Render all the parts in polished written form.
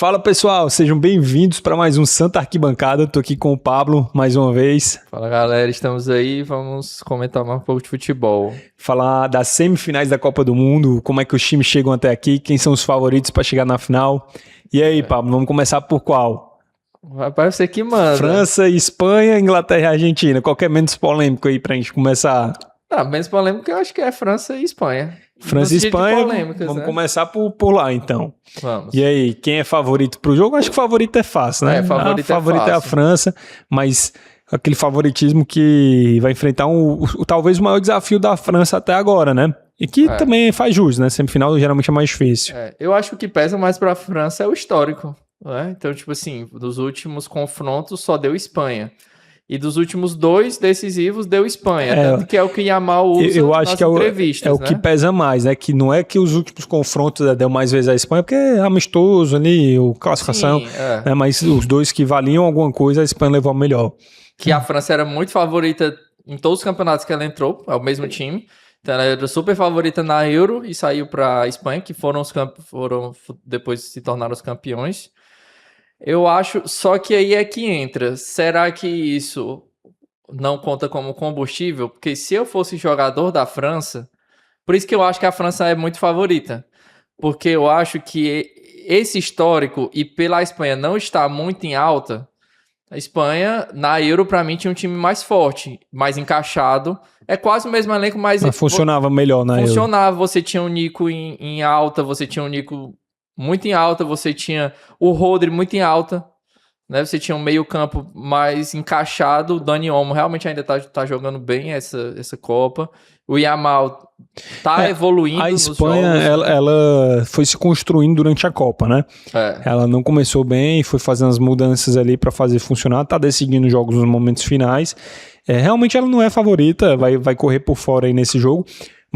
Fala pessoal, sejam bem-vindos para mais um Santa Arquibancada. Tô aqui com o Pablo mais uma vez. Fala galera, estamos aí, vamos comentar mais um pouco de futebol. Falar das semifinais da Copa do Mundo, como é que os times chegam até aqui, quem são os favoritos para chegar na final. E aí, Pablo, vamos começar por qual? Rapaz, você que manda. França, Espanha, Inglaterra e Argentina. Qual que é menos polêmico aí pra gente começar? Menos polêmico eu acho que é França e Espanha. França e Espanha, vamos né? começar por lá então. Vamos. E aí, quem é favorito pro jogo? Acho que o favorito é fácil, né? Favorito é a França, mas aquele favoritismo que vai enfrentar talvez o maior desafio da França até agora, né? E que também faz jus, né? Semifinal geralmente é mais difícil. Eu acho que o que pesa mais pra França é o histórico, né? Então, tipo assim, dos últimos confrontos só deu Espanha. E dos últimos 2 decisivos deu Espanha, tanto que é o que Yamal usa eu acho nas que entrevistas, o que pesa mais, né? Que não é que os últimos confrontos deu mais vezes a Espanha, porque é amistoso ali, o classificação, né? Mas os 2 que valiam alguma coisa, a Espanha levou o melhor. Que a França era muito favorita em todos os campeonatos que ela entrou, é o mesmo time. Então ela era super favorita na Euro e saiu para a Espanha, que foram depois se tornaram os campeões. Eu acho, só que aí é que entra. Será que isso não conta como combustível? Porque se eu fosse jogador da França, por isso que eu acho que a França é muito favorita. Porque eu acho que esse histórico e pela Espanha não estar muito em alta, a Espanha, na Euro, pra mim, tinha um time mais forte, mais encaixado. É quase o mesmo elenco, mas funcionava melhor na Euro. Funcionava, você tinha o Nico em alta, você tinha o Nico muito em alta, você tinha o Rodri muito em alta, né? Você tinha um meio campo mais encaixado, o Dani Olmo realmente ainda tá jogando bem essa Copa, o Yamal tá evoluindo a nos Espanha, jogos. ela foi se construindo durante a Copa, né? Ela não começou bem, foi fazendo as mudanças ali para fazer funcionar, tá decidindo jogos nos momentos finais. Realmente ela não é favorita, vai correr por fora aí nesse jogo.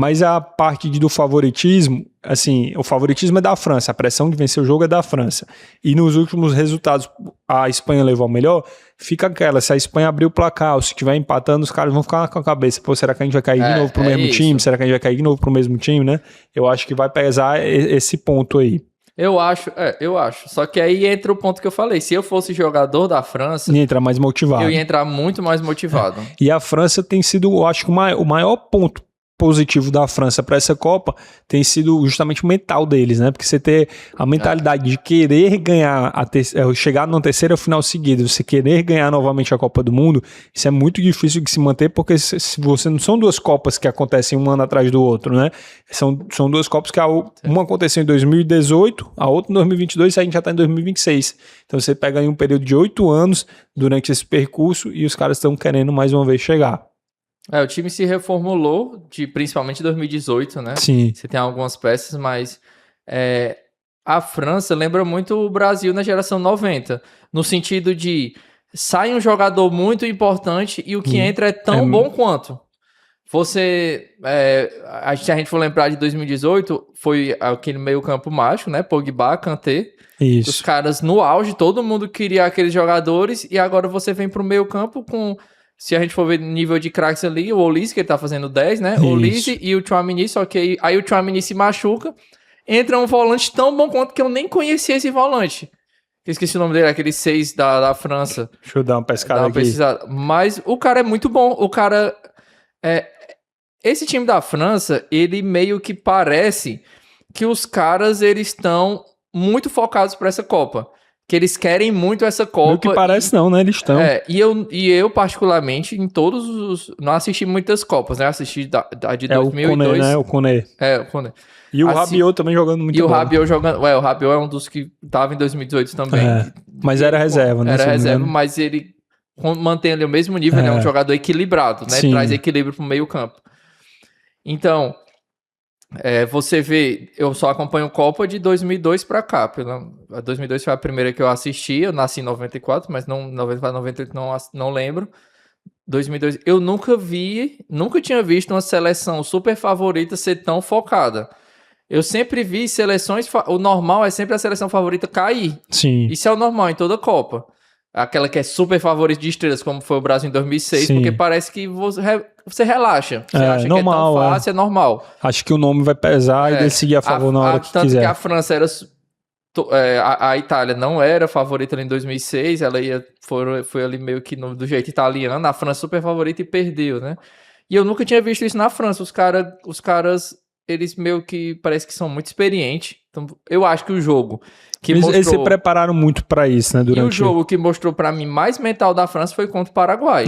Mas a parte do favoritismo, assim, o favoritismo é da França, a pressão de vencer o jogo é da França. E nos últimos resultados, a Espanha levou o melhor, fica aquela, se a Espanha abrir o placar, ou se estiver empatando, os caras vão ficar com a cabeça, pô, será que a gente vai cair de novo pro mesmo time? Será que a gente vai cair de novo pro mesmo time, né? Eu acho que vai pesar esse ponto aí. Eu acho. Só que aí entra o ponto que eu falei. Se eu fosse jogador da França... Ia entrar mais motivado. Eu ia entrar muito mais motivado. E a França tem sido, eu acho que o maior ponto positivo da França para essa Copa tem sido justamente o mental deles, né? Porque você ter a mentalidade de querer ganhar, chegar na terceira final seguida, você querer ganhar novamente a Copa do Mundo, isso é muito difícil de se manter, porque se você não são 2 Copas que acontecem um ano atrás do outro, né? São 2 Copas que uma aconteceu em 2018, a outra em 2022 e a gente já está em 2026. Então você pega aí um período de 8 anos durante esse percurso e os caras estão querendo mais uma vez chegar. O time se reformulou, principalmente em 2018, né? Sim. Você tem algumas peças, mas a França lembra muito o Brasil na geração 90, no sentido de sai um jogador muito importante e o que entra é tão bom quanto. Se a gente for lembrar de 2018, foi aquele meio campo mágico, né? Pogba, Kanté. Isso. Os caras no auge, todo mundo queria aqueles jogadores e agora você vem pro meio campo com... Se a gente for ver nível de craques ali, o Olise, que ele tá fazendo 10, né? O Olise e o Tchouaméni, só que aí o Tchouaméni se machuca. Entra um volante tão bom quanto que eu nem conhecia esse volante. Eu esqueci o nome dele, aquele 6 da França. Deixa eu dar uma pescada aqui. Mas o cara é muito bom. O cara... Esse time da França, ele meio que parece que os caras, eles estão muito focados para essa Copa. Que eles querem muito essa Copa. Não que parece não, né? Eles estão. E eu, particularmente, em todos os... Não assisti muitas Copas, né? Assisti a de 2002. O Koné. O Koné. E o Rabiot também jogando muito bem. E o Rabiot jogando... o Rabiot é um dos que tava em 2018 também. Mas era reserva, né? Era reserva, mas ele mantém ali o mesmo nível. Ele é um jogador equilibrado, né? Sim. Traz equilíbrio pro meio campo. Então... você vê, eu só acompanho Copa de 2002 pra cá. A 2002 foi a primeira que eu assisti. Eu nasci em 94, mas não 98 não lembro. 2002, eu nunca tinha visto uma seleção super favorita ser tão focada. Eu sempre vi seleções... O normal é sempre a seleção favorita cair. Sim. Isso é o normal em toda Copa. Aquela que é super favorita de estrelas, como foi o Brasil em 2006, Sim. porque parece que você relaxa. Você acha normal, que é tão fácil, é normal. Acho que o nome vai pesar e decidir a favor na hora que tanto quiser. Tanto que a França era A Itália não era favorita ali em 2006, ela foi ali meio que do jeito italiano, a França super favorita e perdeu, né? E eu nunca tinha visto isso na França, os caras, eles meio que parece que são muito experientes, então eu acho que o jogo que eles se prepararam muito para isso, né? E o jogo que mostrou para mim mais mental da França foi contra o Paraguai.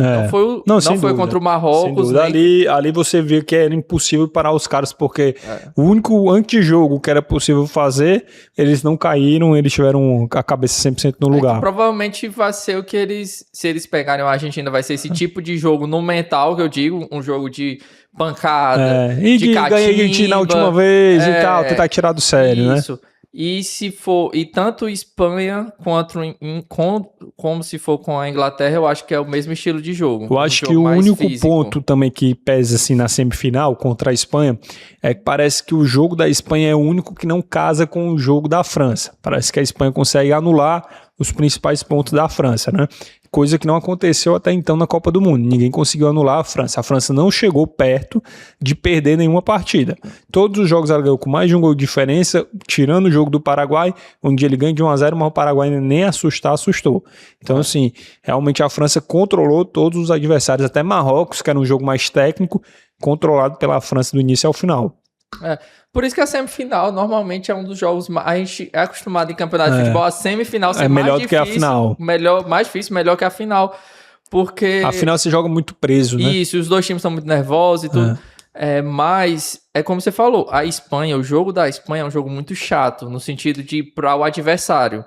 Não foi contra o Marrocos. Ali você viu que era impossível parar os caras, porque o único antijogo que era possível fazer, eles não caíram, eles tiveram a cabeça 100% no lugar. Provavelmente vai ser o que se eles pegarem a Argentina, vai ser esse tipo de jogo no mental, que eu digo, um jogo de pancada, de catimba. Ganhei a Argentina na última vez e tal, tentar tirar do sério, né? Isso. E tanto Espanha como se for com a Inglaterra, eu acho que é o mesmo estilo de jogo. Eu acho que o único ponto também que pesa assim na semifinal contra a Espanha é que parece que o jogo da Espanha é o único que não casa com o jogo da França. Parece que a Espanha consegue anular os principais pontos da França, né? Coisa que não aconteceu até então na Copa do Mundo. Ninguém conseguiu anular a França. A França não chegou perto de perder nenhuma partida. Todos os jogos ela ganhou com mais de um gol de diferença, tirando o jogo do Paraguai, onde ele ganha de 1-0, mas o Paraguai nem assustou. Então, assim, realmente a França controlou todos os adversários, até Marrocos, que era um jogo mais técnico, controlado pela França do início ao final. Por isso que a semifinal normalmente é um dos jogos a gente é acostumado em campeonato de futebol, a semifinal ser melhor mais do que a final. Mais difícil, melhor que a final, porque a final você joga muito preso, né? Isso, os dois times estão muito nervosos e tudo. Mas é como você falou, o jogo da Espanha é um jogo muito chato, no sentido de para o adversário,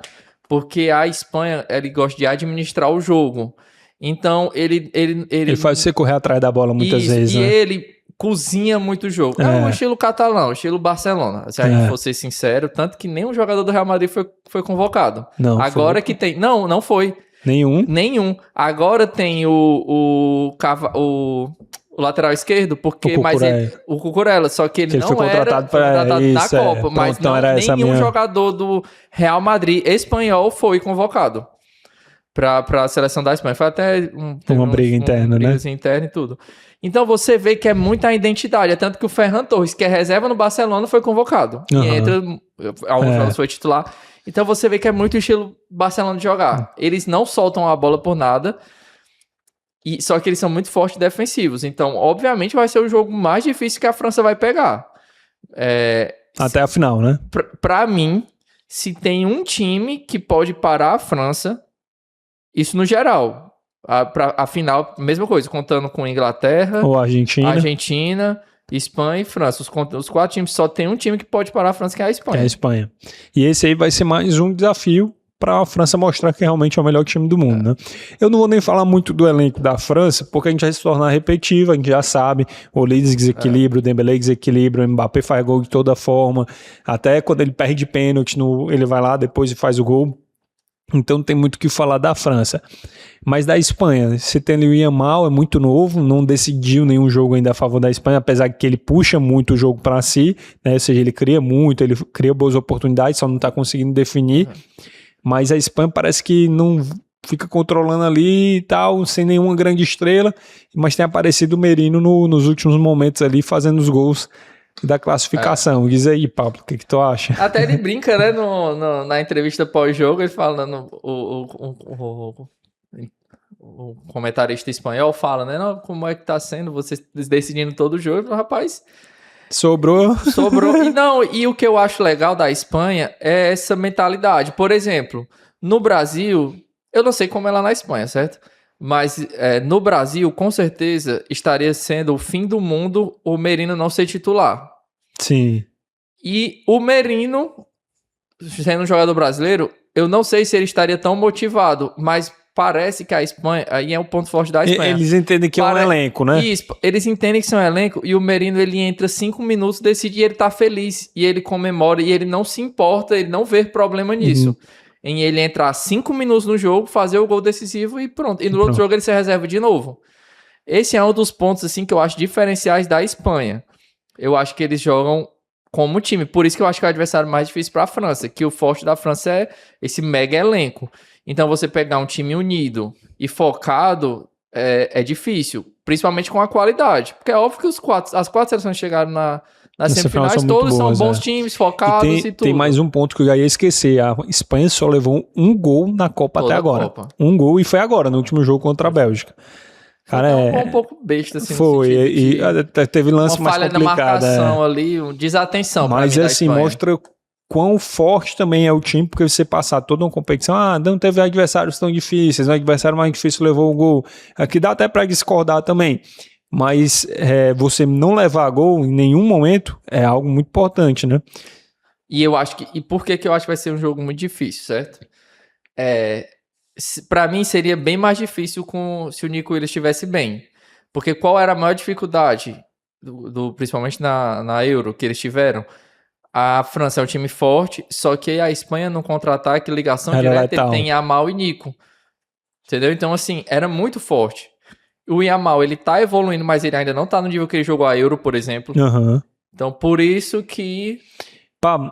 porque a Espanha, ele gosta de administrar o jogo. Então, ele faz você correr atrás da bola muitas vezes, e né? ele cozinha muito o jogo. É um estilo catalão, estilo Barcelona. Se a gente for ser sincero, tanto que nenhum jogador do Real Madrid foi convocado. Não, agora que tem... Não foi. Nenhum. Agora tem o lateral esquerdo, porque o Cucurella, só que ele não foi contratado na Copa, mas nenhum jogador do Real Madrid espanhol foi convocado para a seleção da Espanha. Foi até uma briga interna, né? Interna e tudo. Então você vê que é muita identidade. É tanto que o Ferran Torres, que é reserva no Barcelona, foi convocado. E entra, alguns jogos foi titular. Então você vê que é muito estilo Barcelona de jogar. Eles não soltam a bola por nada. Só que eles são muito fortes defensivos. Então, obviamente, vai ser o jogo mais difícil que a França vai pegar. Até a final, né? Pra mim, se tem um time que pode parar a França, isso no geral. A final, mesma coisa, contando com Inglaterra, ou Argentina, Espanha e França. Os 4 times, só tem um time que pode parar a França, que é a Espanha. É a Espanha. E esse aí vai ser mais um desafio para a França mostrar que realmente é o melhor time do mundo, né? Eu não vou nem falar muito do elenco da França, porque a gente vai se tornar repetitivo, a gente já sabe, o Olise desequilibra, o Dembélé desequilibra, o Mbappé faz gol de toda forma, até quando ele perde pênalti, ele vai lá depois e faz o gol. Então tem muito o que falar da França. Mas da Espanha, você tem ali o Yamal, é muito novo, não decidiu nenhum jogo ainda a favor da Espanha, apesar que ele puxa muito o jogo para si, né? Ou seja, ele cria muito, ele cria boas oportunidades, só não está conseguindo definir. Mas a Espanha parece que não fica controlando ali e tal, sem nenhuma grande estrela, mas tem aparecido o Merino nos últimos momentos ali, fazendo os gols da classificação. Diz aí, Pablo, o que tu acha? Até ele brinca, né, na entrevista pós-jogo, ele fala, o comentarista espanhol fala, né, não, como é que tá sendo, vocês decidindo todo o jogo, rapaz... Sobrou. E o que eu acho legal da Espanha é essa mentalidade. Por exemplo, no Brasil, eu não sei como é lá na Espanha, certo? Mas no Brasil, com certeza, estaria sendo o fim do mundo o Merino não ser titular. Sim. E o Merino, sendo um jogador brasileiro, eu não sei se ele estaria tão motivado, mas parece que a Espanha, aí é o ponto forte da Espanha. Eles entendem que é um elenco, né? Isso, eles entendem que são um elenco e o Merino, ele entra 5 minutos, decide e ele tá feliz, e ele comemora, e ele não se importa, ele não vê problema nisso. Em ele entrar 5 minutos no jogo, fazer o gol decisivo e pronto. E no outro jogo ele se reserva de novo. Esse é um dos pontos, assim, que eu acho diferenciais da Espanha. Eu acho que eles jogam como time. Por isso que eu acho que é o adversário mais difícil para a França, que o forte da França é esse mega elenco. Então, você pegar um time unido e focado é difícil, principalmente com a qualidade. Porque é óbvio que as 4 seleções chegaram Nas semifinais todos são bons times, focados e tudo. Tem mais um ponto que eu ia esquecer. A Espanha só levou um gol na Copa até agora. Um gol e foi agora, no último jogo contra a Bélgica. Cara, um pouco besta, assim. Foi, e teve lance mais complicado. Uma falha na marcação ali, desatenção. Mas assim, mostra quão forte também é o time, porque você passar toda uma competição, não teve adversários tão difíceis, o adversário mais difícil levou o gol. Aqui dá até pra discordar também. Mas você não levar gol em nenhum momento é algo muito importante, né? E eu acho que... E por que eu acho que vai ser um jogo muito difícil, certo? Pra mim seria bem mais difícil se o Nico Williams estivesse bem. Porque qual era a maior dificuldade, principalmente na Euro, que eles tiveram? A França é um time forte, só que a Espanha no contra-ataque, ligação direta, tem Yamal e Nico. Entendeu? Então, assim, era muito forte. O Yamal, ele tá evoluindo, mas ele ainda não tá no nível que ele jogou a Euro, por exemplo. Uhum. Então, por isso que...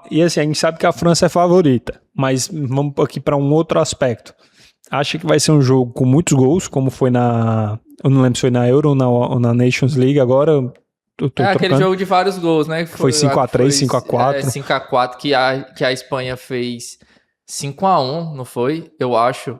E assim, a gente sabe que a França é favorita, mas vamos aqui para um outro aspecto. Acha que vai ser um jogo com muitos gols, como foi eu não lembro se foi na Euro ou na Nations League agora. Aquele jogo de vários gols, né? Foi 5x3, 5x4. 5x4 que a Espanha fez 5x1, não foi? Eu acho.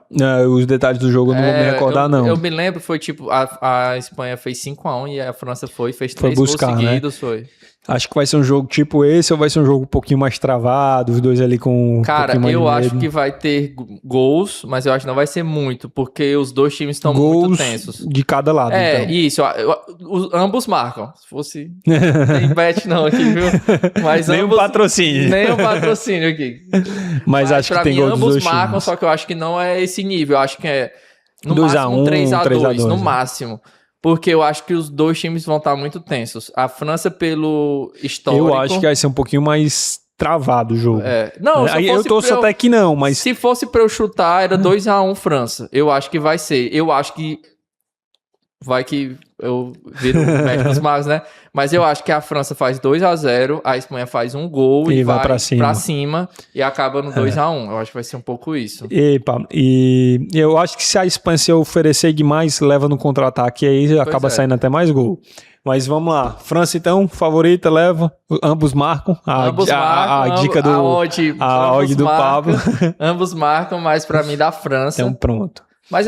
Os detalhes do jogo eu não vou me recordar, não. Eu me lembro, foi tipo, a Espanha fez 5x1 e a França fez 3 gols seguidos, né? Foi. Acho que vai ser um jogo tipo esse ou vai ser um jogo um pouquinho mais travado, os dois ali com Cara, eu acho que vai ter gols, mas eu acho que não vai ser muito, porque os dois times estão muito tensos. De cada lado, então. Isso. Ambos marcam. Se fosse... Tem bet não aqui, viu? Mas nem um patrocínio. Nem um patrocínio aqui. Mas acho que tem gols dos dois times. Ambos marcam, só que eu acho que não é esse nível. Eu acho que é no máximo 3x2, no máximo. Porque eu acho que os dois times vão estar muito tensos. A França, pelo histórico... Eu acho que vai ser um pouquinho mais travado o jogo. Não, eu torço até que não, mas... Se fosse pra eu chutar, era 2x1 França. Eu acho que vai ser. Eu acho que... Vai que eu viro o mestre dos magos, né? Mas eu acho que a França faz 2x0, a Espanha faz um gol e vai pra cima e acaba no 2x1. Eu acho que vai ser um pouco isso. E eu acho que se a Espanha se oferecer demais, leva no contra-ataque e aí acaba saindo até mais gol. Mas vamos lá. França, então, favorita, leva. Ambos marcam. A dica a odd do Pablo. Ambos marcam, mas pra mim da França. Então pronto. Mas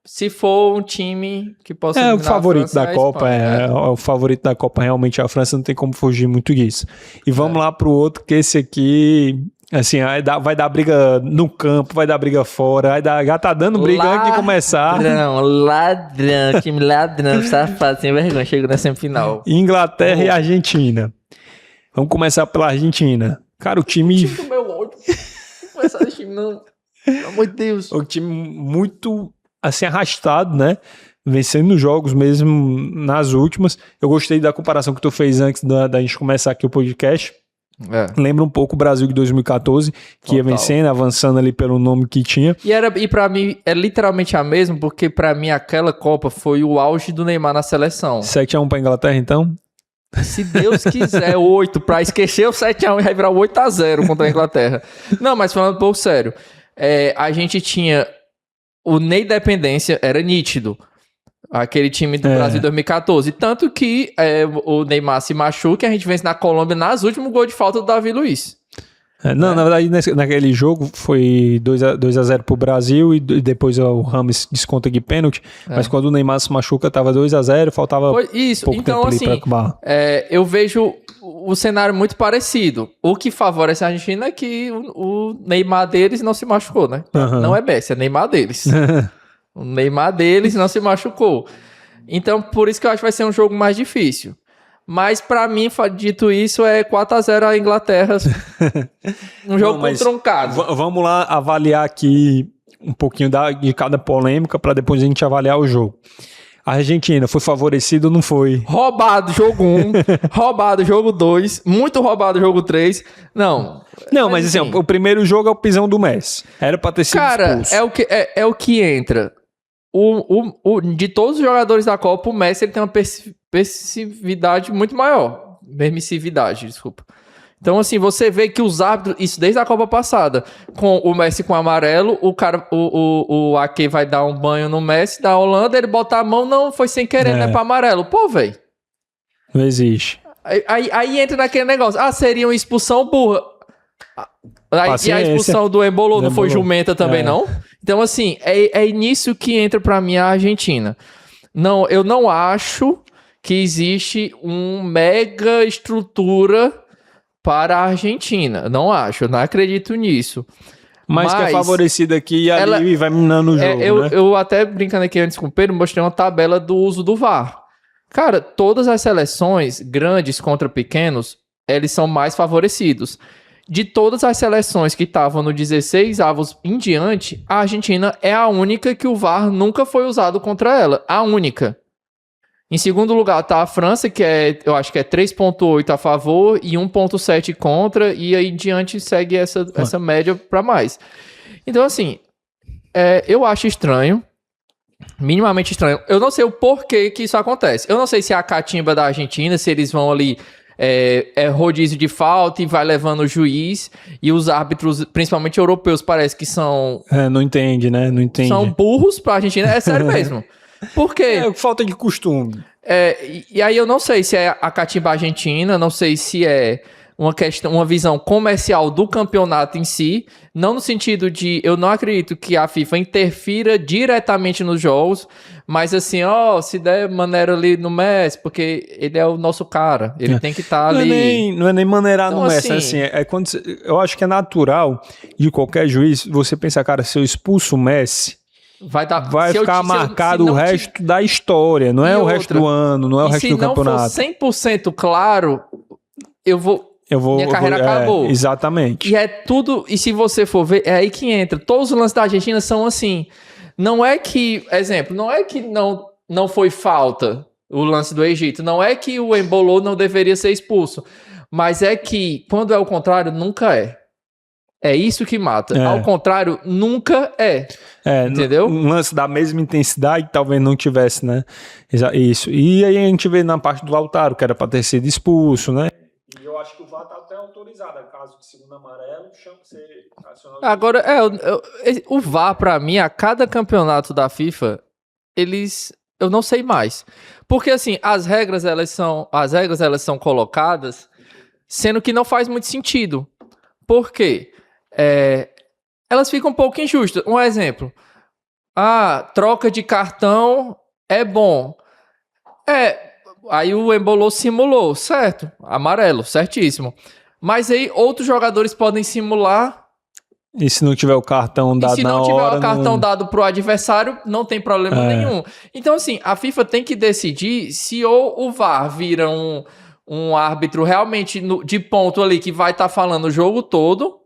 se for um time que possa eliminar o favorito França, da Copa, o favorito da Copa realmente a França, não tem como fugir muito disso. E vamos lá pro outro, que esse aqui, assim, vai dar briga no campo, vai dar briga fora, já tá dando briga antes de começar. Ladrão, time ladrão, safado, sem vergonha, chegou na semifinal. Inglaterra e Argentina. Vamos começar pela Argentina. Cara, o time... do meu ódio. Não começar desse time, não. Pelo amor de Deus. O time muito... assim, arrastado, né? Vencendo jogos mesmo nas últimas. Eu gostei da comparação que tu fez antes da gente começar aqui o podcast. Lembra um pouco o Brasil de 2014, que ia vencendo, avançando ali pelo nome que tinha. E pra mim é literalmente a mesma, porque pra mim aquela Copa foi o auge do Neymar na seleção. 7x1 pra Inglaterra, então? Se Deus quiser, 8, pra esquecer o 7x1 e vai virar 8x0 contra a Inglaterra. Não, mas falando um pouco sério, a gente tinha... O Ney Dependência era nítido. Aquele time do Brasil 2014. Tanto que o Neymar se machuca e a gente vence na Colômbia nas últimos gols de falta do Davi Luiz. Na verdade, naquele jogo foi 2x0 pro Brasil e depois o Rames desconta de pênalti. Mas quando o Neymar se machuca, tava 2x0, faltava pouco tempo ali pra acabar. Eu vejo o cenário muito parecido. O que favorece a Argentina é que o Neymar deles não se machucou, né? Não é Messi, é Neymar deles. O Neymar deles não se machucou. Então, por isso que eu acho que vai ser um jogo mais difícil. Mas, pra mim, dito isso, é 4x0 a Inglaterra. Um jogo truncado. Vamos lá avaliar aqui um pouquinho de cada polêmica para depois a gente avaliar o jogo. A Argentina foi favorecida ou não foi? Roubado jogo 1, roubado jogo 2, muito roubado jogo 3. Não, mas assim, o primeiro jogo é o pisão do Messi. Era pra ter sido expulso. Cara, é o que entra. De todos os jogadores da Copa, o Messi ele tem uma permissividade muito maior. Permissividade, desculpa. Então, assim, você vê que os árbitros, isso desde a Copa passada, com o Messi com amarelo, o Ake vai dar um banho no Messi da Holanda, ele bota a mão, não, foi sem querer, não é pra amarelo. Pô, velho. Não existe. Aí entra naquele negócio. Seria uma expulsão burra. E a expulsão do Embolo não foi jumenta também, não? Então, assim, é nisso que entra pra mim a Argentina. Não, eu não acho que existe uma mega estrutura para a Argentina. Não acho, eu não acredito nisso. Mas que é favorecida aqui e ali vai minando o jogo, né? Eu até, brincando aqui antes com o Pedro, mostrei uma tabela do uso do VAR. Cara, todas as seleções grandes contra pequenos, eles são mais favorecidos. De todas as seleções que estavam no 16 avos em diante, a Argentina é a única que o VAR nunca foi usado contra ela. A única. Em segundo lugar está a França, que eu acho que é 3,8 a favor e 1,7 contra, e aí em diante segue essa média para mais. Então, assim, eu acho estranho, minimamente estranho. Eu não sei o porquê que isso acontece. Eu não sei se é a catimba da Argentina, se eles vão ali, rodízio de falta e vai levando o juiz, e os árbitros, principalmente europeus, parece que são... não entende, né? Não entende. São burros para a Argentina, é sério mesmo. Por quê? Falta de costume. E aí eu não sei se é a catimba argentina, não sei se é uma visão comercial do campeonato em si, não no sentido de, eu não acredito que a FIFA interfira diretamente nos jogos, mas assim, se der maneira ali no Messi, porque ele é o nosso cara, ele tem que estar ali. Não é nem maneirar então, no Messi, assim, quando eu acho que é natural de qualquer juiz, você pensar, cara, se eu expulso o Messi, vai ficar marcado o resto da história, não é o resto do ano, não é o resto do campeonato. Se não for 100% claro, minha carreira acabou. Exatamente. E é tudo, e se você for ver, é aí que entra. Todos os lances da Argentina são assim. Não é que, exemplo, não é que não foi falta o lance do Egito, não é que o Embolo não deveria ser expulso, mas é que, quando é o contrário, nunca é. É isso que mata. Ao contrário, nunca é. Entendeu? Um lance da mesma intensidade talvez não tivesse, né? Isso. E aí a gente vê na parte do Lautaro, que era para ter sido expulso, né? E eu acho que o VAR tá até autorizado. No caso de segundo amarelo, ser acionado. Agora, o VAR, para mim, a cada campeonato da FIFA, eu não sei mais. Porque, assim, as regras elas são colocadas, sendo que não faz muito sentido. Por quê? Elas ficam um pouco injustas. Um exemplo. Troca de cartão é bom. Aí o Embolo simulou, certo? Amarelo, certíssimo. Mas aí outros jogadores podem simular. E se não tiver o cartão dado na hora... se não tiver o cartão dado pro adversário, não tem problema nenhum. Então, assim, a FIFA tem que decidir se ou o VAR vira um árbitro realmente de ponto ali que vai estar falando o jogo todo,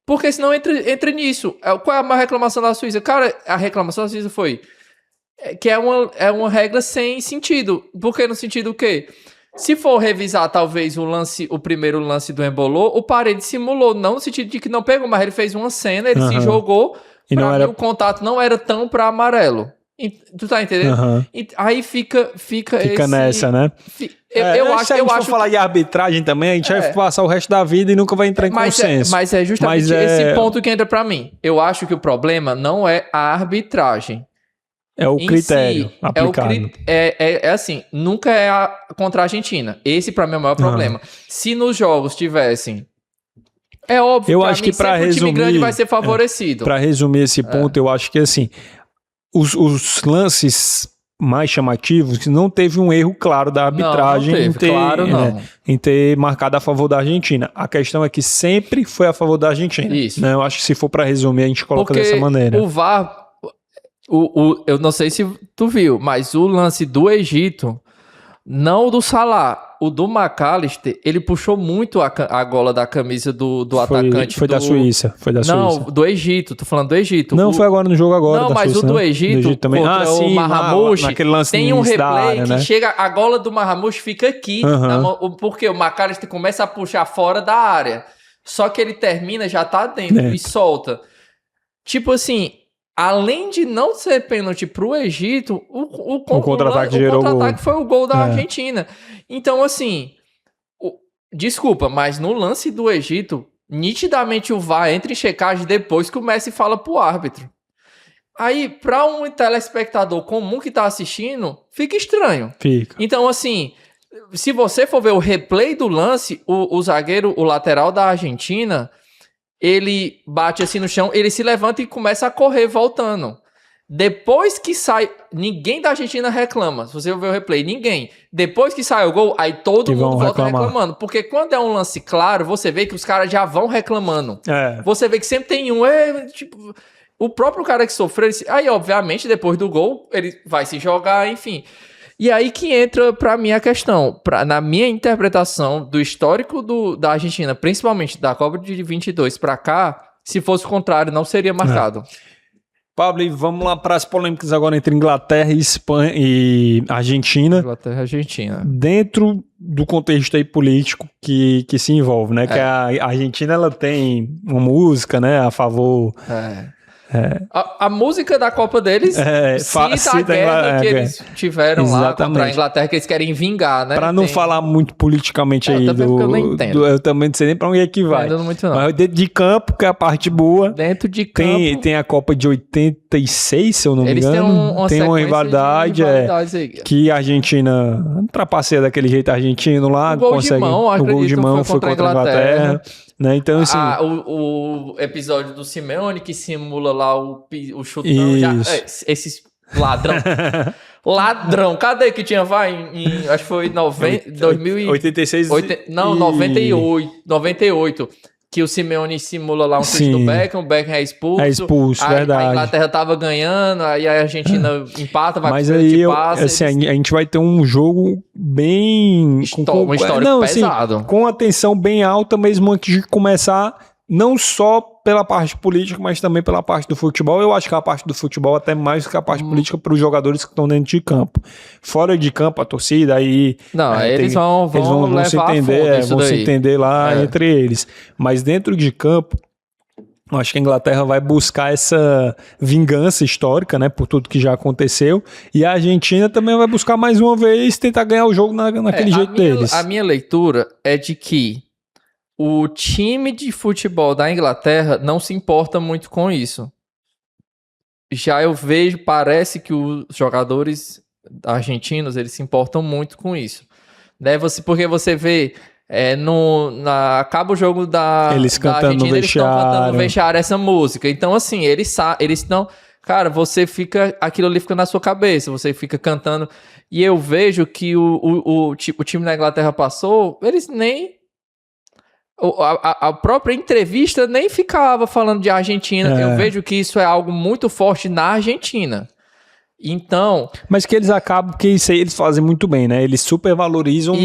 porque senão entra nisso. Qual é a maior reclamação da Suíça? Cara, a reclamação da Suíça foi que é uma regra sem sentido. Por que no sentido o quê? Se for revisar talvez o primeiro lance do Embolo, o Paredes simulou, não no sentido de que não pegou, mas ele fez uma cena, ele se jogou, e mim o contato não era tão para amarelo. Tu tá entendendo? E aí fica nessa, né? Eu acho se a gente for falar de arbitragem também, a gente vai passar o resto da vida e nunca vai entrar em consenso. Mas é justamente esse ponto que entra pra mim. Eu acho que o problema não é a arbitragem. É o critério aplicado. É assim, nunca é contra a Argentina. Esse pra mim é o maior problema. Se nos jogos tivessem... É óbvio, eu acho que para resumir, o time grande vai ser favorecido. Para resumir esse ponto, eu acho que assim... Os lances mais chamativos, que não teve um erro claro da arbitragem em ter marcado a favor da Argentina. A questão é que sempre foi a favor da Argentina. Isso. Né? Eu acho que se for para resumir, a gente coloca dessa maneira. O VAR, eu não sei se tu viu, mas o lance do Egito, não o do Salah, o do McAllister, ele puxou muito a gola da camisa do atacante. Da Suíça. Foi da Suíça. Não, do Egito. Tô falando do Egito. Não, foi agora no jogo agora. Não, mas Suíça, o do Egito também. Contra o Marramouche, naquele lance tem um replay área, que né? chega, a gola do Marramouche fica aqui, porque o McAllister começa a puxar fora da área. Só que ele termina, já tá dentro e solta. Tipo assim, além de não ser pênalti pro Egito, o contra-ataque foi o gol da Argentina. Então, assim, desculpa, mas no lance do Egito, nitidamente o VAR entra em checagem depois que o Messi fala pro árbitro. Aí, pra um telespectador comum que tá assistindo, fica estranho. Fica. Então, assim, Se você for ver o replay do lance, o zagueiro, o lateral da Argentina, ele bate assim no chão, ele se levanta e começa a correr voltando. Depois que sai, ninguém da Argentina reclama. Se você ver o replay, ninguém. Depois que sai o gol, aí todo mundo volta reclamando. Porque quando é um lance claro, você vê que os caras já vão reclamando. Você vê que sempre tem um... tipo, o próprio cara que sofreu... Aí, obviamente, depois do gol, ele vai se jogar, enfim... E aí que entra pra mim a questão. Na minha interpretação do histórico da Argentina, principalmente da Copa de 22 pra cá, se fosse o contrário, não seria marcado. Pablo, e vamos lá para as polêmicas agora entre Inglaterra e Espanha e Argentina. Inglaterra e Argentina. Dentro do contexto aí político que se envolve, né? Que a Argentina, ela tem uma música, né, a favor... A música da Copa deles cita a guerra que eles tiveram lá contra a Inglaterra, que eles querem vingar, né? Pra não falar muito politicamente aí eu também não sei nem pra onde é que vai. Muito, não. Mas dentro de campo, que é a parte boa. Dentro de campo. Tem a Copa de 86, se eu não me engano. Tem uma rivalidade que a Argentina trapaceia daquele jeito argentino lá. O gol de mão foi contra a Inglaterra. Né? Então, assim... o episódio do Simeone que simula lá o chutão. Esses ladrão. Ladrão. Cadê que tinha? Acho que foi 86. 98. Que o Simeone simula lá um chute do Beckham, o Beckham é expulso. Verdade. A Inglaterra tava ganhando, aí a Argentina empata, vai pro pênalti, passa. Assim, a gente vai ter um jogo bem... um histórico pesado. Assim, com a tensão bem alta, mesmo antes de começar, não só pela parte política, mas também pela parte do futebol. Eu acho que a parte do futebol até mais do que a parte política para os jogadores que estão dentro de campo. Fora de campo, a torcida, aí... Não, eles vão se entender, vão se entender lá entre eles. Mas dentro de campo, eu acho que a Inglaterra vai buscar essa vingança histórica, né, por tudo que já aconteceu. E a Argentina também vai buscar mais uma vez tentar ganhar o jogo naquele jeito deles. A minha leitura é de que o time de futebol da Inglaterra não se importa muito com isso. Já eu vejo, parece que os jogadores argentinos, eles se importam muito com isso. Né? Porque você vê, acaba o jogo da Argentina, eles estão cantando no vestiário essa música. Então, assim, eles não... Cara, aquilo ali fica na sua cabeça, você fica cantando. E eu vejo que o time da Inglaterra passou, eles nem... A própria entrevista nem ficava falando de Argentina. Eu vejo que isso é algo muito forte na Argentina. Então... Mas que eles acabam, que isso aí eles fazem muito bem, né? Eles supervalorizam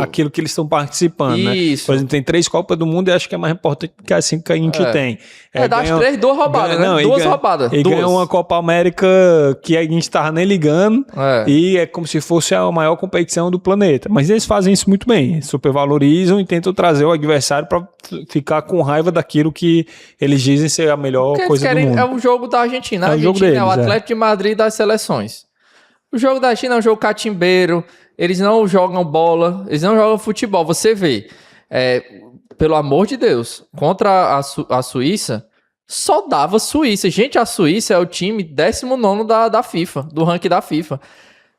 aquilo que eles estão participando, né? Por exemplo, tem 3 Copas do Mundo e acho que é mais importante que assim que a gente tem. Das 3, 2 roubadas, né? 2 roubadas. E ganha uma Copa América que a gente tava nem ligando e é como se fosse a maior competição do planeta. Mas eles fazem isso muito bem. Eles supervalorizam e tentam trazer o adversário para ficar com raiva daquilo que eles dizem ser a melhor coisa do mundo. É o jogo da Argentina. A Argentina é o Atlético de Madrid das seleções. O jogo da China é um jogo catimbeiro, eles não jogam bola, eles não jogam futebol. Você vê, pelo amor de Deus, contra a Suíça, só dava Suíça. Gente, a Suíça é o time 19º da FIFA, do ranking da FIFA.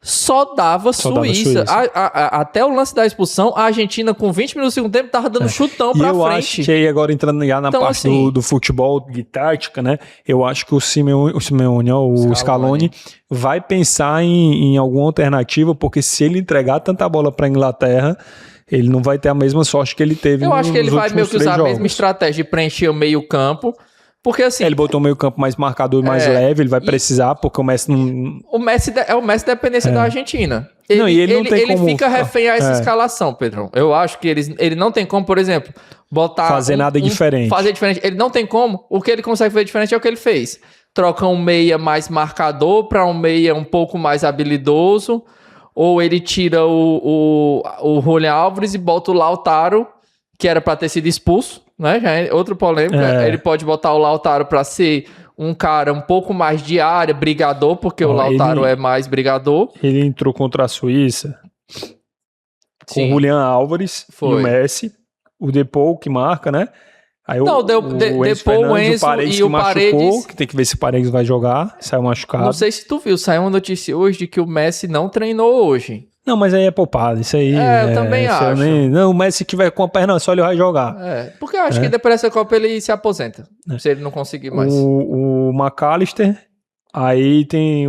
Só dava Suíça. Até o lance da expulsão, a Argentina, com 20 minutos do segundo tempo, tava dando chutão pra frente. Eu acho que aí, agora entrando já na parte do futebol, de tática, né? Eu acho que o Scaloni vai pensar em alguma alternativa, porque se ele entregar tanta bola pra Inglaterra, ele não vai ter a mesma sorte que ele teve nos últimos 3 jogos. Eu acho que ele vai meio que usar a mesma estratégia de preencher o meio campo. Porque assim... Ele botou o meio campo mais marcador e mais leve, ele vai precisar, porque o Messi não... O Messi dependência da Argentina. Ele fica refém a essa escalação, Pedrão. Eu acho que ele não tem como, por exemplo, botar... Fazer nada diferente. Fazer diferente. Ele não tem como. O que ele consegue fazer diferente é o que ele fez. Troca um meia mais marcador para um meia um pouco mais habilidoso, ou ele tira o Julián Álvares e bota o Lautaro, que era para ter sido expulso, né? Já é outra polêmica. Ele pode botar o Lautaro para ser um cara um pouco mais de área, brigador, porque o Lautaro é mais brigador. Ele entrou contra a Suíça com o Julián Álvares e o Messi, o Depou que marca, né? Aí o Enzo e o Paredes, que tem que ver se o Paredes vai jogar, saiu machucado. Não sei se tu viu, saiu uma notícia hoje de que o Messi não treinou hoje. Não, mas aí é poupado, isso aí... eu também acho. Não, o Messi se tiver com a perna, só ele vai jogar. Porque eu acho que depois dessa Copa ele se aposenta, se ele não conseguir mais. O McAllister, aí tem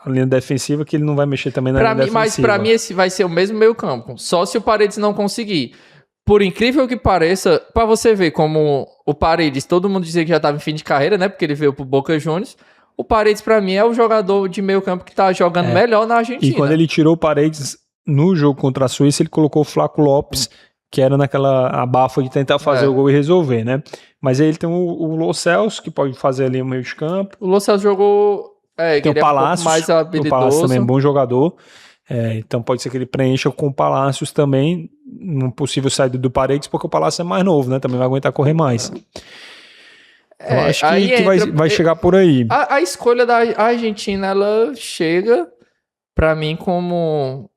a linha defensiva que ele não vai mexer também na linha defensiva. Mas pra mim esse vai ser o mesmo meio campo, só se o Paredes não conseguir. Por incrível que pareça, pra você ver como o Paredes, todo mundo dizia que já tava em fim de carreira, né, porque ele veio pro Boca Juniors. O Paredes, pra mim, é o jogador de meio campo que tá jogando melhor na Argentina. E quando ele tirou o Paredes no jogo contra a Suíça, ele colocou o Flaco Lopes, que era naquela abafa de tentar fazer o gol e resolver, né? Mas aí ele tem o Lo Celso, que pode fazer ali o meio de campo. O Lo Celso jogou... tem o Palácios, mais habilidoso. O Palácios também é um bom jogador. Então pode ser que ele preencha com o Palácios também, num possível saída do Paredes, porque o Palácio é mais novo, né? Também vai aguentar correr mais. Eu acho que vai chegar por aí. A escolha da Argentina, ela chega pra mim como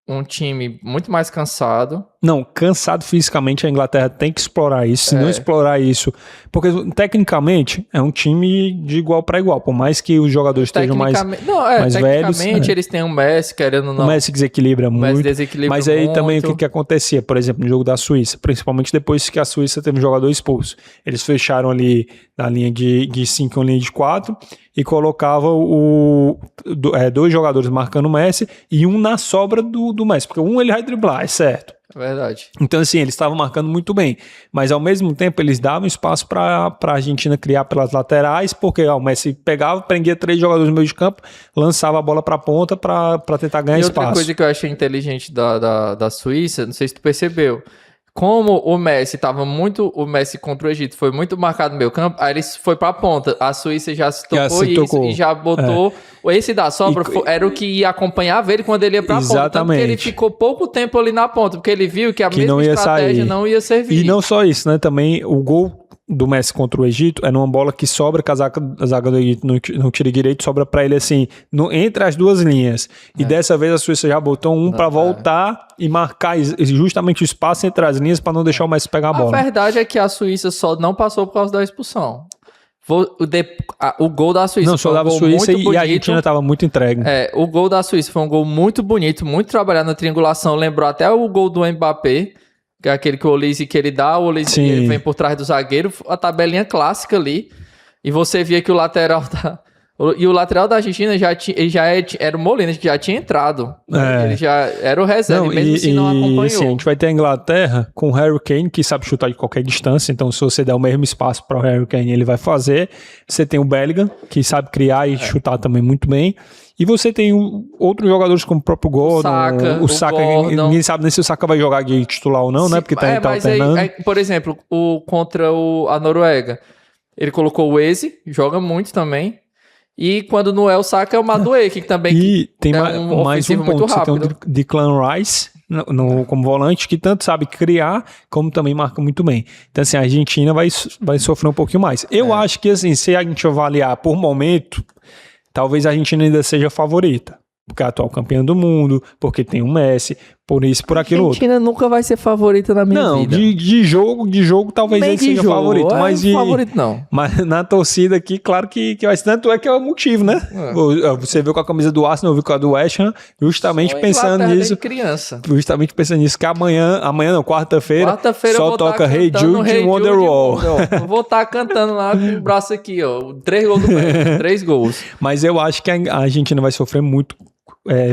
um time muito mais cansado. Não, cansado fisicamente, a Inglaterra tem que explorar isso. Se não explorar isso... Porque, tecnicamente, é um time de igual para igual. Por mais que os jogadores estejam mais velhos... Tecnicamente, eles têm um Messi, querendo ou não. O Messi desequilibra muito. Mas aí muito. Também o que acontecia? Por exemplo, no jogo da Suíça. Principalmente depois que a Suíça teve um jogador expulso. Eles fecharam ali na linha de 5 e linha de 4 e colocavam dois jogadores marcando o Messi e um na sobra do Messi. Porque um ele vai driblar, é certo. É verdade. Então, assim, eles estavam marcando muito bem. Mas, ao mesmo tempo, eles davam espaço para a Argentina criar pelas laterais, porque o Messi pegava, prendia 3 jogadores no meio de campo, lançava a bola para a ponta para tentar ganhar espaço. Outra coisa que eu achei inteligente da Suíça, não sei se tu percebeu, como o Messi o Messi contra o Egito foi muito marcado no meio campo, aí ele foi pra ponta, a Suíça já se tocou e já botou, esse da sobra era o que ia acompanhar ele quando ele ia pra ponta, tanto que ele ficou pouco tempo ali na ponta, porque ele viu que a mesma estratégia não ia servir. E não só isso, né, também o gol do Messi contra o Egito é numa bola que sobra, que a zaga do Egito não tira direito, sobra pra ele assim, entre as duas linhas. E dessa vez a Suíça já botou pra voltar e marcar justamente o espaço entre as linhas pra não deixar o Messi pegar a bola. A verdade é que a Suíça só não passou por causa da expulsão. O gol da Suíça foi um gol muito bonito. E a Argentina estava muito entregue. O gol da Suíça foi um gol muito bonito, muito trabalhado na triangulação. Lembrou até o gol do Mbappé, que é aquele que o Olise que ele dá, o Olise ele vem por trás do zagueiro, a tabelinha clássica ali. E você via que o lateral da Argentina era o Molina, que já tinha entrado. Ele já era o reserva, mesmo assim não acompanhou. Assim, a gente vai ter a Inglaterra com o Harry Kane, que sabe chutar de qualquer distância, então se você der o mesmo espaço para o Harry Kane, ele vai fazer. Você tem o Bellingham, que sabe criar e chutar também muito bem. E você tem outros jogadores como o próprio Gordon, o Saka, ninguém sabe nem se o Saka vai jogar de titular ou não, né? Porque tá alternando. Por exemplo, contra a Noruega, ele colocou o Eze, joga muito também. E quando não é o Saka, é o Madueke, que também tem mais um ponto, muito rápido. Você tem o Declan Rice como volante, que tanto sabe criar, como também marca muito bem. Então, assim, a Argentina vai sofrer um pouquinho mais. Eu acho que, assim, se a gente avaliar por momento, talvez a Argentina ainda seja a favorita. Porque é a atual campeã do mundo, porque tem o Messi, por isso, por aquilo outro. A Argentina nunca vai ser favorita na minha vida. Não, de jogo talvez ele seja favorito. Mas favorito não. Mas na torcida aqui, claro que vai ser. Tanto é que é o motivo, né? Você viu com a camisa do Arsenal, viu com a do West Ham, justamente pensando nisso. Criança. Justamente pensando nisso, que amanhã não, quarta-feira só toca Hey Jude e Wonderwall. Eu vou estar cantando lá com o braço aqui, ó. 3 gols do Messi, 3 gols. Mas eu acho que a Argentina vai sofrer muito.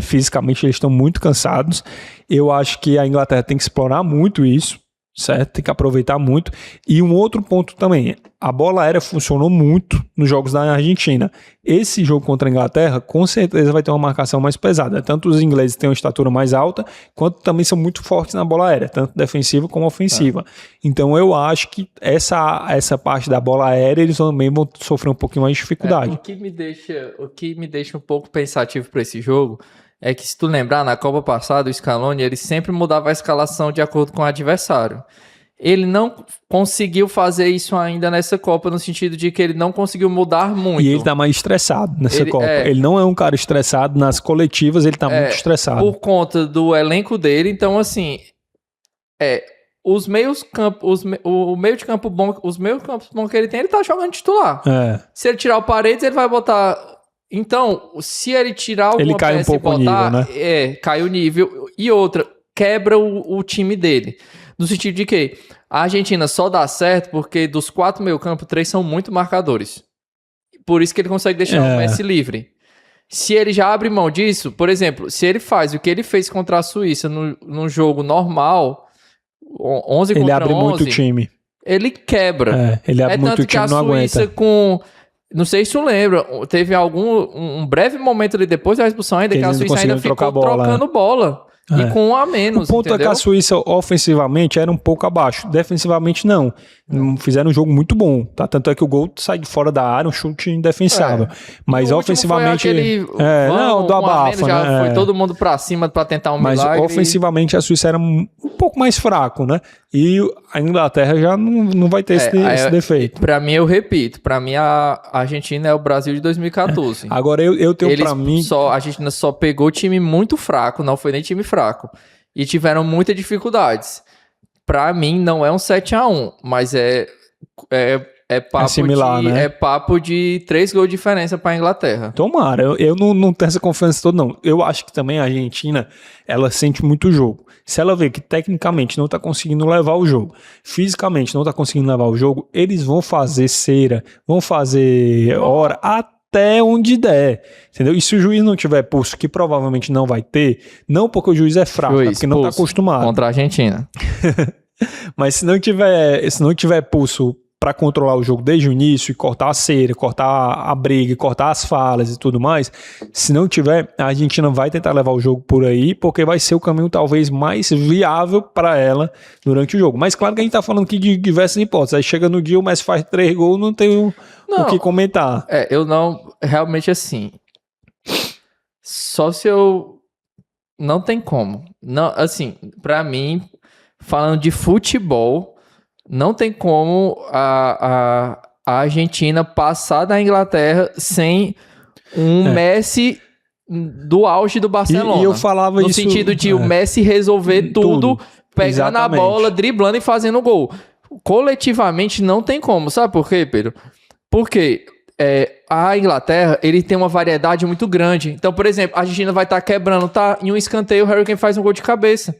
Fisicamente eles estão muito cansados. Eu acho que a Inglaterra tem que explorar muito isso, certo? Tem que aproveitar muito. E um outro ponto também, a bola aérea funcionou muito nos jogos da Argentina. Esse jogo contra a Inglaterra, com certeza vai ter uma marcação mais pesada. Tanto os ingleses têm uma estatura mais alta, quanto também são muito fortes na bola aérea, tanto defensiva como ofensiva. Então eu acho que essa parte da bola aérea, eles também vão sofrer um pouquinho mais de dificuldade. O que me deixa um pouco pensativo para esse jogo é que, se tu lembrar, na Copa passada, o Scaloni, ele sempre mudava a escalação de acordo com o adversário. Ele não conseguiu fazer isso ainda nessa Copa, no sentido de que ele não conseguiu mudar muito. E ele tá mais estressado nessa Copa. Ele não é um cara estressado, nas coletivas ele tá muito estressado. Por conta do elenco dele, então assim, os meios campos, o meio de campo bom, os meios campos bons que ele tem, ele tá jogando titular. Se ele tirar o Paredes, ele vai botar Então, se ele tirar alguma ele cai peça um pouco e botar, o nível, né? Cai o nível. E outra, quebra o time dele. No sentido de que a Argentina só dá certo porque dos 4 meio-campo, 3 são muito marcadores. Por isso que ele consegue deixar o Messi livre. Se ele já abre mão disso, por exemplo, se ele faz o que ele fez contra a Suíça num jogo normal, 11 ele contra 11... Ele abre muito o time. Ele quebra. Ele abre muito o time, não aguenta. Suíça não sei se tu lembra, teve um breve momento ali depois da expulsão ainda que a Suíça ainda ficou trocando bola. E com 1 a menos, o ponto entendeu? É que a Suíça ofensivamente era um pouco abaixo, defensivamente não. Fizeram um jogo muito bom, tá? Tanto é que o gol sai de fora da área, um chute indefensável. Mas ofensivamente... do abafa, né? Foi todo mundo pra cima pra tentar milagre. Mas ofensivamente a Suíça era um pouco mais fraco, né? E a Inglaterra já não vai ter esse defeito. Pra mim, eu repito, pra mim a Argentina é o Brasil de 2014. Agora eu tenho pra mim... A Argentina só pegou time muito fraco, não foi nem time fraco. E tiveram muitas dificuldades. Pra mim, não é um 7-1, mas é papo similar, né? É papo de 3 gols de diferença pra Inglaterra. Tomara, eu não tenho essa confiança toda, não. Eu acho que também a Argentina, ela sente muito o jogo. Se ela vê que tecnicamente não tá conseguindo levar o jogo, fisicamente não tá conseguindo levar o jogo, eles vão fazer cera, vão fazer hora até onde der, entendeu? E se o juiz não tiver pulso, que provavelmente não vai ter, não porque o juiz é fraco, porque não tá acostumado. Contra a Argentina. Mas se não tiver pulso para controlar o jogo desde o início e cortar a cera, cortar a briga, cortar as falas e tudo mais, se não tiver, a Argentina vai tentar levar o jogo por aí, porque vai ser o caminho talvez mais viável para ela durante o jogo. Mas claro que a gente tá falando aqui de diversas hipóteses. Aí chega no dia, o Messi faz 3 gols, não tem o que comentar. Eu não... Realmente assim... Só se eu... Não tem como. Não, assim, para mim, falando de futebol... Não tem como a Argentina passar da Inglaterra sem Messi do auge do Barcelona. E eu falava isso... No sentido de o Messi resolver tudo pegando Exatamente. A bola, driblando e fazendo gol. Coletivamente não tem como. Sabe por quê, Pedro? Porque a Inglaterra, ele tem uma variedade muito grande. Então, por exemplo, a Argentina vai estar quebrando, em um escanteio, o Harry Kane faz um gol de cabeça.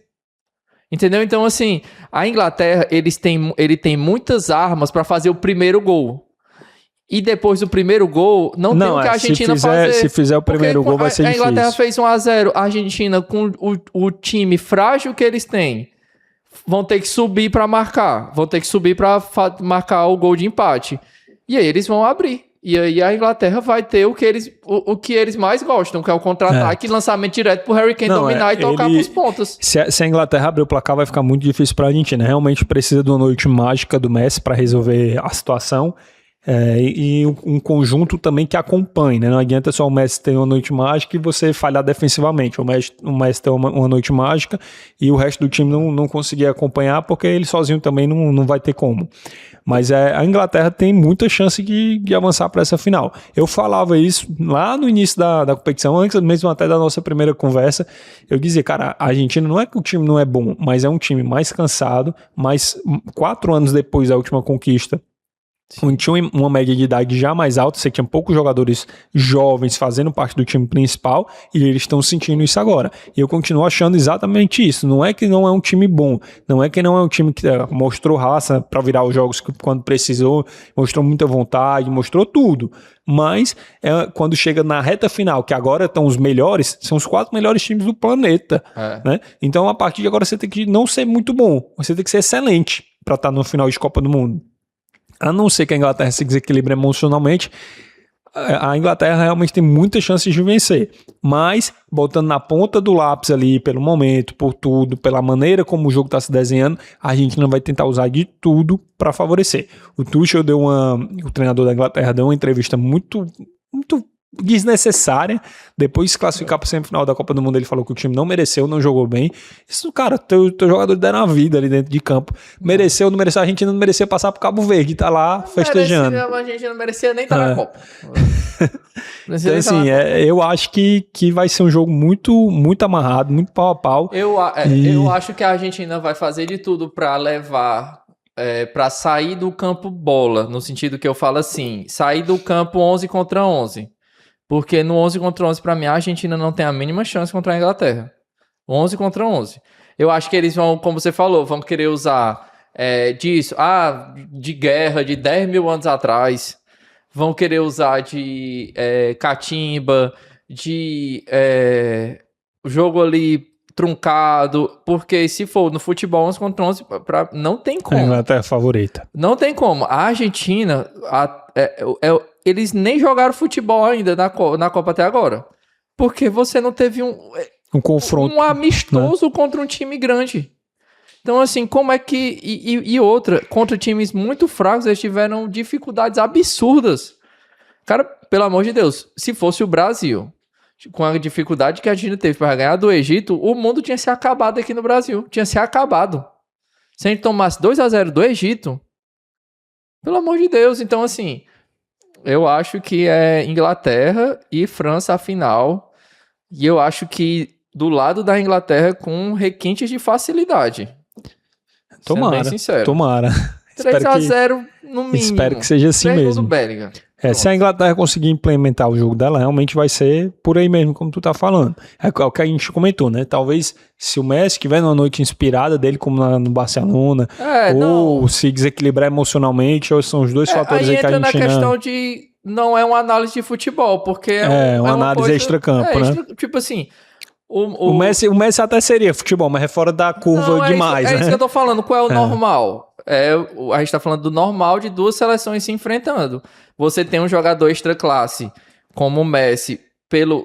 Entendeu? Então, assim, a Inglaterra, ele tem muitas armas para fazer o primeiro gol. E depois do primeiro gol, não tem o que a Argentina fazer. Se fizer o primeiro gol, vai ser difícil. A Inglaterra fez 1-0. A Argentina, com o time frágil que eles têm, vão ter que subir para marcar. Vão ter que subir para marcar o gol de empate. E aí eles vão abrir. E aí a Inglaterra vai ter o que eles mais gostam, que é o contra-ataque e lançamento direto pro Harry Kane dominar e tocar pros pontas. Se a Inglaterra abrir o placar, vai ficar muito difícil pra Argentina. Realmente precisa de uma noite mágica do Messi para resolver a situação. E um conjunto também que acompanhe, né? Não adianta só o Messi ter uma noite mágica e você falhar defensivamente. O Messi ter uma noite mágica e o resto do time não conseguir acompanhar, porque ele sozinho também não vai ter como. Mas a Inglaterra tem muita chance de avançar para essa final. Eu falava isso lá no início da competição, antes mesmo até da nossa primeira conversa. Eu dizia, cara, a Argentina não é que o time não é bom, mas é um time mais cansado, mas 4 anos depois da última conquista, onde tinha uma média de idade já mais alta, você tinha poucos jogadores jovens fazendo parte do time principal e eles estão sentindo isso agora. E eu continuo achando exatamente isso. Não é que não é um time bom, não é que não é um time que mostrou raça para virar os jogos quando precisou, mostrou muita vontade, mostrou tudo. Mas quando chega na reta final, que agora estão os melhores, são os 4 melhores times do planeta. Né? Então, a partir de agora, você tem que não ser muito bom, você tem que ser excelente para estar no final de Copa do Mundo. A não ser que a Inglaterra se desequilibre emocionalmente, a Inglaterra realmente tem muitas chances de vencer. Mas, botando na ponta do lápis ali, pelo momento, por tudo, pela maneira como o jogo está se desenhando, a Argentina vai tentar usar de tudo para favorecer. O Tuchel o treinador da Inglaterra, deu uma entrevista muito desnecessária. Depois de se classificar para a semifinal da Copa do Mundo, ele falou que o time não mereceu, não jogou bem. Isso, cara, teu jogador deram a vida ali dentro de campo. Mereceu, não mereceu, a Argentina não merecia passar pro Cabo Verde, tá lá festejando. A Argentina não merecia nem estar na Copa. Então, assim, eu acho que vai ser um jogo muito, muito amarrado, muito pau a pau. Eu acho que a Argentina vai fazer de tudo para levar... para sair do campo bola, no sentido que eu falo assim, sair do campo 11 contra 11. Porque no 11 contra 11, pra mim, a Argentina não tem a mínima chance contra a Inglaterra. 11 contra 11. Eu acho que eles vão, como você falou, vão querer usar disso, de guerra de 10 mil anos atrás. Vão querer usar de catimba, de jogo ali truncado, porque se for no futebol 11 contra 11, não tem como. A Inglaterra é favorita. Não tem como. A Argentina, eles nem jogaram futebol ainda na Copa até agora. Porque você não teve um confronto, um amistoso, né, contra um time grande. Então, assim, como é que... E outra, contra times muito fracos, eles tiveram dificuldades absurdas. Cara, pelo amor de Deus, se fosse o Brasil, com a dificuldade que a Argentina teve para ganhar do Egito, o mundo tinha se acabado aqui no Brasil. Tinha se acabado. Se a gente tomasse 2-0 do Egito, pelo amor de Deus. Então, assim, eu acho que é Inglaterra e França a final. E eu acho que do lado da Inglaterra com requintes de facilidade. Tomara, bem sincero. Tomara. 3-0 no mínimo. Espero que seja assim mesmo. Se a Inglaterra conseguir implementar o jogo dela, realmente vai ser por aí mesmo, como tu tá falando. É o que a gente comentou, né? Talvez se o Messi estiver numa noite inspirada dele, como no Barcelona, ou se desequilibrar emocionalmente, ou são os dois fatores aí que a gente... Aí entra na questão de... Não é uma análise de futebol, porque uma análise extra-campo, né? Tipo assim... O Messi até seria futebol, mas é fora da curva demais, né? É isso que eu tô falando. Qual é o normal? A gente tá falando do normal de duas seleções se enfrentando. Você tem um jogador extra classe, como o Messi,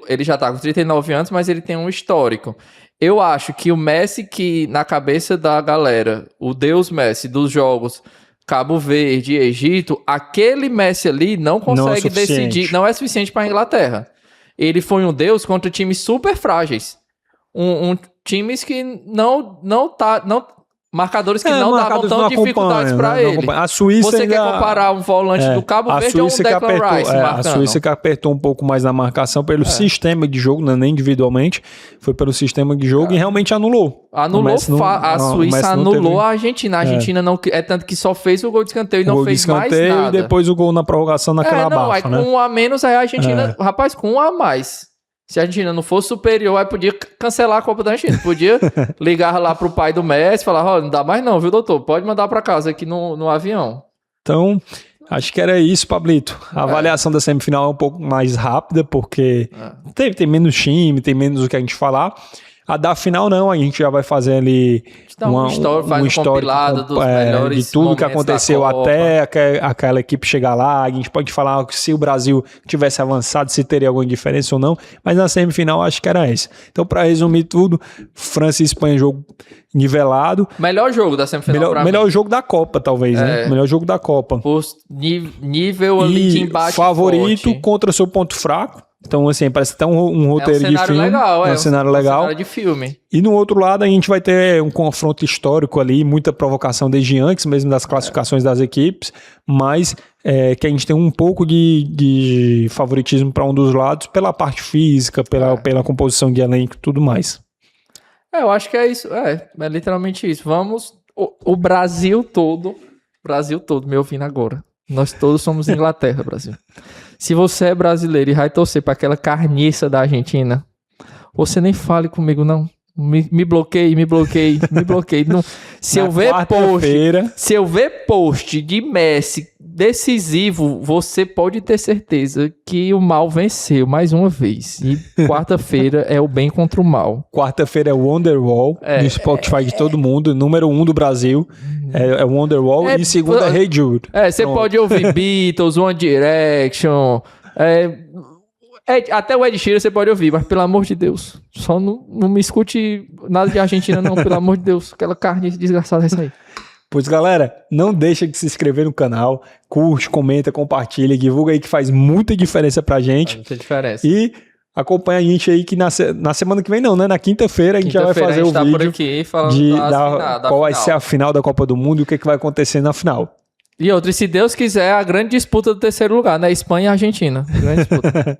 ele já tá com 39 anos, mas ele tem um histórico. Eu acho que o Messi, que na cabeça da galera, o Deus Messi dos jogos Cabo Verde e Egito, aquele Messi ali não consegue decidir, não é suficiente para a Inglaterra. Ele foi um deus contra times super frágeis. Times que marcadores que não davam tão dificuldades para ele. A Suíça Você quer comparar um volante do Cabo Verde ou um Declan Rice marcando? A Suíça que apertou um pouco mais na marcação pelo sistema de jogo, nem individualmente, foi pelo sistema de jogo e realmente anulou. A Suíça anulou a Argentina. A Argentina não... É tanto que só fez o gol de escanteio e não fez mais nada. E depois o gol na prorrogação naquela abafa, né? Com um a menos, aí a Argentina... Rapaz, com um a mais... Se a Argentina não fosse superior, aí podia cancelar a Copa da Argentina. Podia ligar lá pro pai do Messi e falar, não dá mais não, viu, doutor? Pode mandar pra casa aqui no avião. Então, acho que era isso, Pablito. A avaliação da semifinal é um pouco mais rápida, porque tem menos time, tem menos o que a gente falar. A da final não, a gente já vai fazer ali um histórico compilado dos melhores de tudo que aconteceu até aquela equipe chegar lá. A gente pode falar se o Brasil tivesse avançado, se teria alguma diferença ou não, mas na semifinal acho que era essa. Então, para resumir tudo, França e Espanha, jogo nivelado. Melhor jogo da semifinal pra mim. Melhor jogo da Copa, talvez, né? Melhor jogo da Copa. Por nível ali de embate favorito forte. Contra seu ponto fraco. Então, assim, parece que tá um roteiro de filme. Legal, um cenário legal. Um cenário de filme. E no outro lado, a gente vai ter um confronto histórico ali, muita provocação desde antes, mesmo das classificações das equipes, mas que a gente tem um pouco de favoritismo para um dos lados, pela parte física, pela composição de elenco e tudo mais. Eu acho que é isso. É literalmente isso. Vamos... O Brasil todo, me ouvindo agora. Nós todos somos Inglaterra, Brasil. Se você é brasileiro e vai torcer para aquela carniça da Argentina, você nem fale comigo, não. Me bloqueie. Não, se eu ver post de Messi decisivo, você pode ter certeza que o mal venceu mais uma vez. E quarta-feira é o bem contra o mal. Quarta-feira é o Wonderwall, no Spotify de todo mundo, número 1 do Brasil. É o Wonderwall e segunda é Hey Jude. Você pode ouvir Beatles, One Direction... até o Ed Sheeran você pode ouvir, mas pelo amor de Deus, só não me escute nada de Argentina não, pelo amor de Deus, aquela carne desgraçada é isso aí. Pois galera, não deixa de se inscrever no canal, curte, comenta, compartilha, divulga aí que faz muita diferença pra gente. Faz muita diferença. E acompanha a gente aí que na semana que vem não, né? Na quinta-feira a gente já vai fazer o vídeo por aqui falando qual vai ser a final da Copa do Mundo e o que vai acontecer na final. E outra, se Deus quiser, a grande disputa do terceiro lugar, né? Espanha e Argentina. Grande disputa.